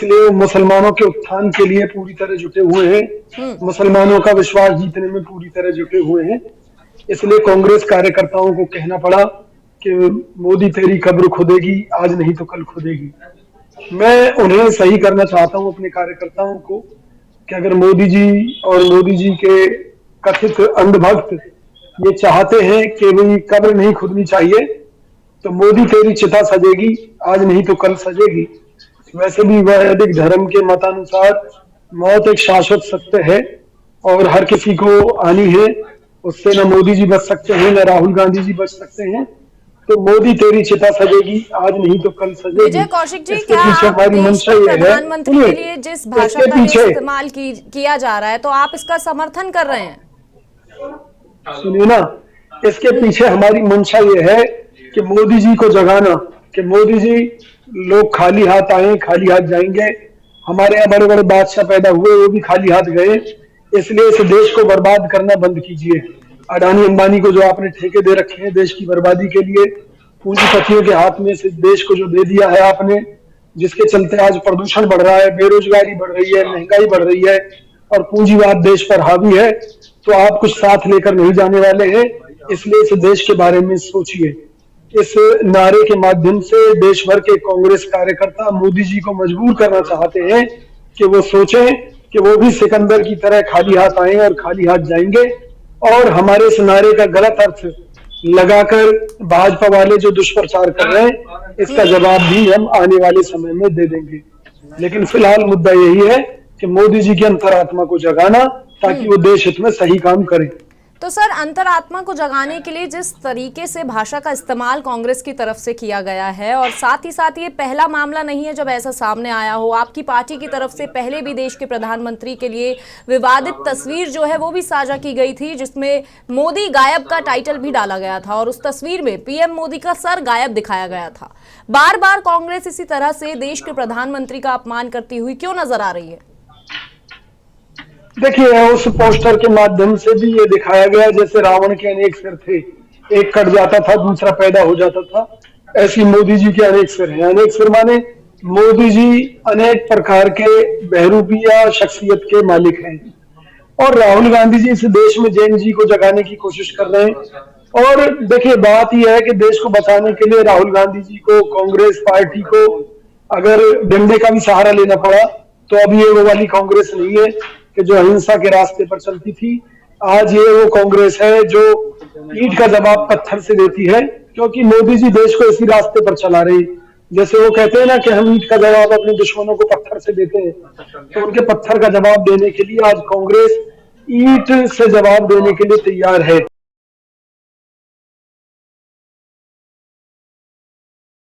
इसलिए वो मुसलमानों के उत्थान के लिए पूरी तरह जुटे हुए हैं, मुसलमानों का विश्वास जीतने में पूरी तरह जुटे हुए हैं। इसलिए कांग्रेस कार्यकर्ताओं को कहना पड़ा कि मोदी तेरी कब्र खुदेगी, आज नहीं तो कल खुदेगी। मैं उन्हें सही करना चाहता हूं, अपने कार्यकर्ताओं को, कि अगर मोदी जी और मोदी जी के कथित अंधभक्त ये चाहते हैं कि भाई कब्र नहीं खुदनी चाहिए, तो मोदी तेरी चिता सजेगी, आज नहीं तो कल सजेगी। वैसे भी वैदिक धर्म के मतानुसार मौत एक शाश्वत सत्य है और हर किसी को आनी है। उससे न मोदी जी बच सकते हैं, न राहुल गांधी जी बच सकते हैं। तो मोदी तेरी चिता सजेगी, आज नहीं तो कल सजेगी। विजय कौशिक जी, इसके क्या पीछे आप हमारी देश मंशा के ये है, प्रधानमंत्री के लिए जिस भाषा का इस्तेमाल किया जा रहा है, तो आप इसका समर्थन कर रहे हैं? सुनिए ना, इसके पीछे हमारी मंशा ये है कि मोदी जी को जगाना, कि मोदी जी लोग खाली हाथ आए, खाली हाथ जाएंगे। हमारे यहाँ बड़े बड़े बादशाह पैदा हुए, वो भी खाली हाथ गए। इसलिए इस देश को बर्बाद करना बंद कीजिए। अडानी अंबानी को जो आपने ठेके दे रखे हैं देश की बर्बादी के लिए, पूंजीपतियों के हाथ में से देश को जो दे दिया है आपने, जिसके चलते आज प्रदूषण बढ़ रहा है, बेरोजगारी बढ़ रही है, महंगाई बढ़ रही है और पूंजीवाद देश पर हावी है, तो आप कुछ साथ लेकर नहीं जाने वाले हैं। इसलिए इस देश के बारे में सोचिए। इस नारे के माध्यम से देश भर के कांग्रेस कार्यकर्ता मोदी जी को मजबूर करना चाहते हैं कि वो सोचें कि वो भी सिकंदर की तरह खाली हाथ आए और खाली हाथ जाएंगे। और हमारे इस नारे का गलत अर्थ लगाकर भाजपा वाले जो दुष्प्रचार कर रहे हैं, इसका जवाब भी हम आने वाले समय में दे देंगे। लेकिन फिलहाल मुद्दा यही है कि मोदी जी की अंतरात्मा को जगाना, ताकि वो देश हित में सही काम करें। तो सर, अंतरात्मा को जगाने के लिए जिस तरीके से भाषा का इस्तेमाल कांग्रेस की तरफ से किया गया है, और साथ ही साथ ये पहला मामला नहीं है जब ऐसा सामने आया हो। आपकी पार्टी की तरफ से पहले भी देश के प्रधानमंत्री के लिए विवादित तस्वीर जो है वो भी साझा की गई थी, जिसमें मोदी गायब का टाइटल भी डाला गया था और उस तस्वीर में पीएम मोदी का सर गायब दिखाया गया था। बार बार कांग्रेस इसी तरह से देश के प्रधानमंत्री का अपमान करती हुई क्यों नजर आ रही है? देखिए, उस पोस्टर के माध्यम से भी ये दिखाया गया जैसे रावण के अनेक सिर थे, एक कट जाता था दूसरा पैदा हो जाता था। ऐसी मोदी जी के अनेक सिर हैं। अनेक सिर माने मोदी जी अनेक प्रकार के बहरूपी या शख्सियत के मालिक हैं। और राहुल गांधी जी इस देश में जैन जी को जगाने की कोशिश कर रहे हैं। और देखिए, बात यह है कि देश को बचाने के लिए राहुल गांधी जी को, कांग्रेस पार्टी को अगर डंडे का भी सहारा लेना पड़ा, तो अब ये वो वाली कांग्रेस नहीं है कि जो अहिंसा के रास्ते पर चलती थी। आज ये वो कांग्रेस है जो ईंट का जवाब पत्थर से देती है, क्योंकि मोदी जी देश को इसी रास्ते पर चला रहे। जैसे वो कहते हैं ना कि हम ईंट का जवाब अपने दुश्मनों को पत्थर से देते हैं, तो उनके पत्थर का जवाब देने के लिए आज कांग्रेस ईंट से जवाब देने के लिए तैयार है।